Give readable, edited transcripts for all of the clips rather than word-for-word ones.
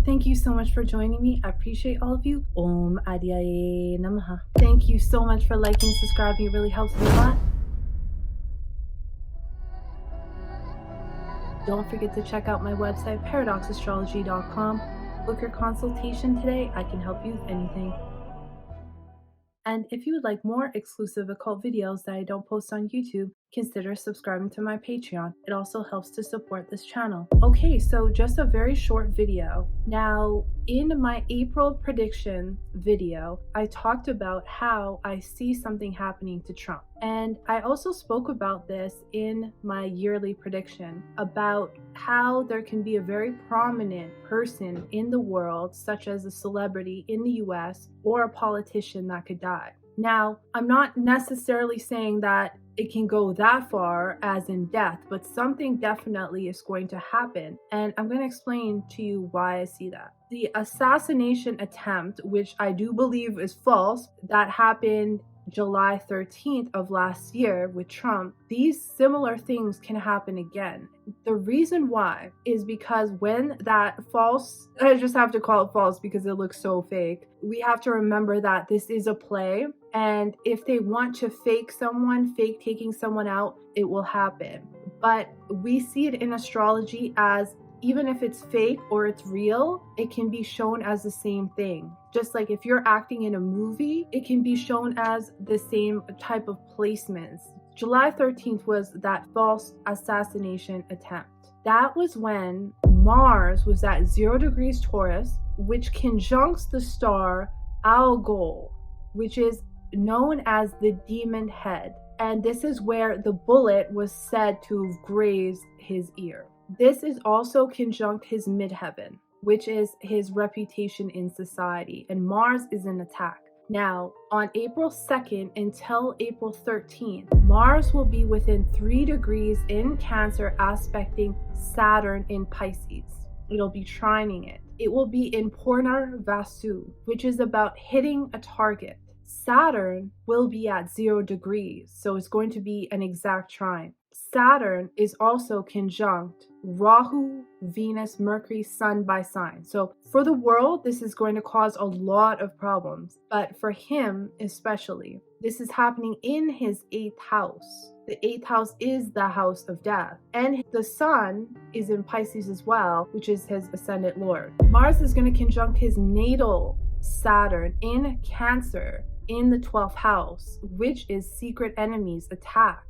Thank you so much for joining me. I appreciate all of you. Om Adyaye Namaha. Thank you so much for liking, subscribing. It really helps me a lot. Don't forget to check out my website, paradoxastrology.com. Book your consultation today. I can help you with anything. And if you would like more exclusive occult videos that I don't post on YouTube, consider subscribing to my Patreon. It also helps to support this channel. Okay, so just a very short video. Now, in my April prediction video, I talked about how I see something happening to Trump. And I also spoke about this in my yearly prediction about how there can be a very prominent person in the world, such as a celebrity in the US or a politician that could die. Now, I'm not necessarily saying that it can go that far as in death, but something definitely is going to happen. And I'm going to explain to you why I see that. The assassination attempt, which I do believe is false, that happened July 13th of last year with Trump, these similar things can happen again. The reason why is because when that false, I just have to call it false because it looks so fake, we have to remember that this is a play, and if they want to fake someone, fake taking someone out, it will happen. But we see it in astrology as even if it's fake or it's real, it can be shown as the same thing. Just like if you're acting in a movie, it can be shown as the same type of placements. July 13th was that false assassination attempt. That was when Mars was at 0 degrees Taurus, which conjuncts the star Algol, which is known as the demon head. And this is where the bullet was said to have grazed his ear. This is also conjunct his midheaven, which is his reputation in society, and Mars is in attack. Now, on April 2nd until April 13th, Mars will be within 3 degrees in Cancer, aspecting Saturn in Pisces. It'll be trining it. It will be in Purnar Vasu, which is about hitting a target. Saturn will be at 0 degrees, so it's going to be an exact trine. Saturn is also conjunct Rahu, Venus, Mercury, Sun by sign. So for the world, this is going to cause a lot of problems. But for him especially, this is happening in his 8th house. The 8th house is the house of death. And the Sun is in Pisces as well, which is his ascendant lord. Mars is going to conjunct his natal Saturn in Cancer in the 12th house, which is secret enemies, attacks.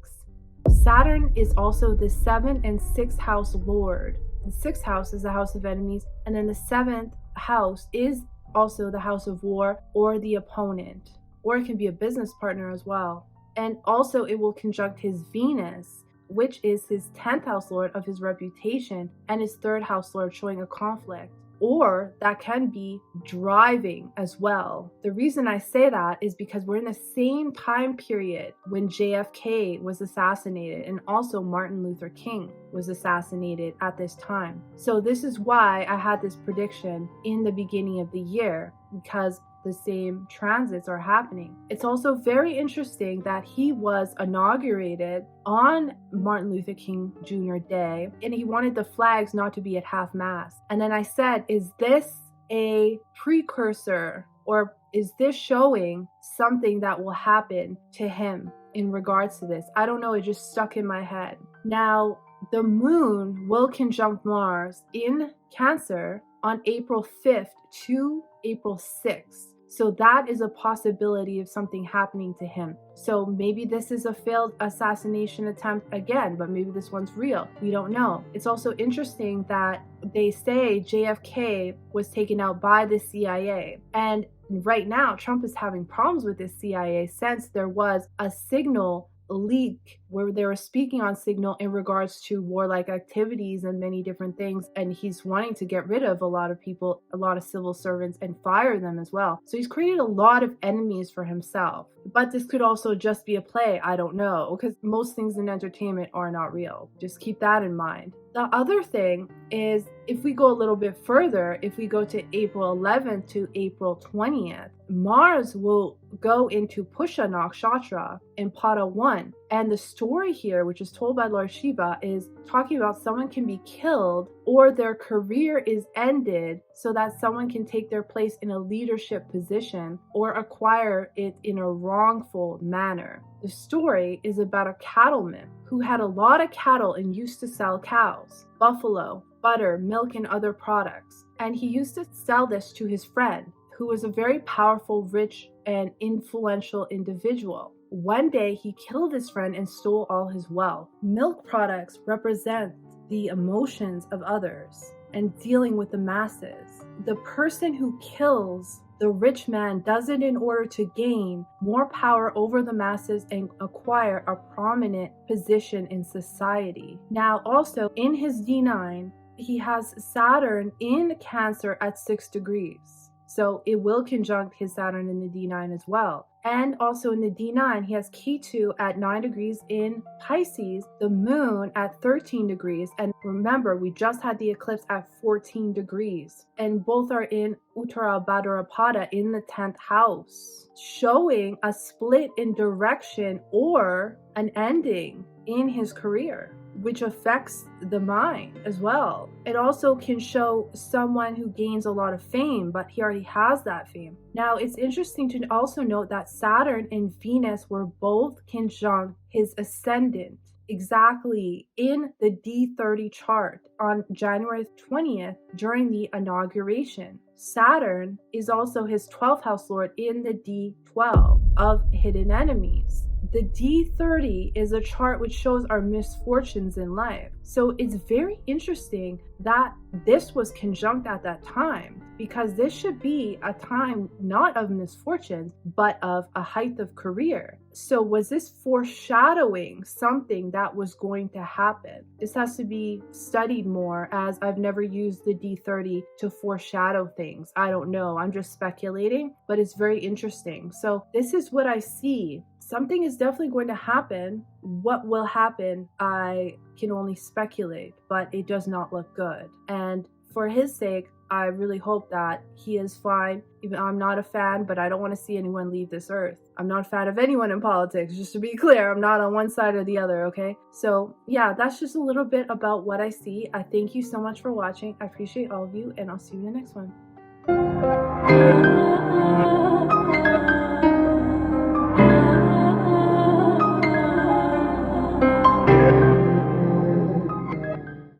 Saturn is also the 7th and 6th house lord. The 6th house is the house of enemies, and then the 7th house is also the house of war or the opponent, or it can be a business partner as well. And also it will conjunct his Venus, which is his 10th house lord of his reputation, and his 3rd house lord, showing a conflict. Or that can be driving as well. The reason I say that is because we're in the same time period when JFK was assassinated, and also Martin Luther King was assassinated at this time. So this is why I had this prediction in the beginning of the year, because the same transits are happening. It's also very interesting that he was inaugurated on Martin Luther King Jr. Day, and he wanted the flags not to be at half mast. And then I said, is this a precursor, or is this showing something that will happen to him in regards to this? I don't know, it just stuck in my head. Now, the moon will conjunct Mars in Cancer on April 5th to April 6th. So that is a possibility of something happening to him. So maybe this is a failed assassination attempt again, but maybe this one's real. We don't know. It's also interesting that they say JFK was taken out by the CIA. And right now, Trump is having problems with the CIA since there was a signal leak where they were speaking on signal in regards to warlike activities and many different things, and he's wanting to get rid of a lot of people, a lot of civil servants, and fire them as well. So he's created a lot of enemies for himself. But this could also just be a play, I don't know, because most things in entertainment are not real. Just keep that in mind. The other thing is, if we go a little bit further, if we go to April 11th to April 20th, Mars will go into Pusha Nakshatra in Pada 1. And the story here, which is told by Lord Shiva, is talking about someone can be killed or their career is ended so that someone can take their place in a leadership position or acquire it in a wrongful manner. The story is about a cattleman who had a lot of cattle and used to sell cows, buffalo, butter, milk, and other products. And he used to sell this to his friend, who was a very powerful, rich, and influential individual. One day, he killed his friend and stole all his wealth. Milk products represent the emotions of others and dealing with the masses. The person who kills the rich man does it in order to gain more power over the masses and acquire a prominent position in society. Now, also in his D9, he has Saturn in Cancer at 6 degrees. So it will conjunct his Saturn in the D9 as well. And also in the D9, he has Ketu at 9 degrees in Pisces, the moon at 13 degrees. And remember, we just had the eclipse at 14 degrees. And both are in Uttara Bhadrapada in the 10th house, showing a split in direction or an ending in his career, which affects the mind as well. It also can show someone who gains a lot of fame, but he already has that fame. Now, it's interesting to also note that Saturn and Venus were both conjunct his ascendant exactly in the D30 chart on January 20th during the inauguration. Saturn is also his 12th house lord in the D12 of hidden enemies. The D30 is a chart which shows our misfortunes in life. So it's very interesting that this was conjunct at that time, because this should be a time not of misfortunes, but of a height of career. So was this foreshadowing something that was going to happen? This has to be studied more, as I've never used the D30 to foreshadow things. I don't know. I'm just speculating, but it's very interesting. So this is what I see. Something is definitely going to happen. What will happen, I can only speculate, but it does not look good. And for his sake, I really hope that he is fine. Even I'm not a fan, but I don't want to see anyone leave this earth. I'm not a fan of anyone in politics, just to be clear. I'm not on one side or the other, okay? So yeah, that's just a little bit about what I see. I thank you so much for watching. I appreciate all of you, and I'll see you in the next one.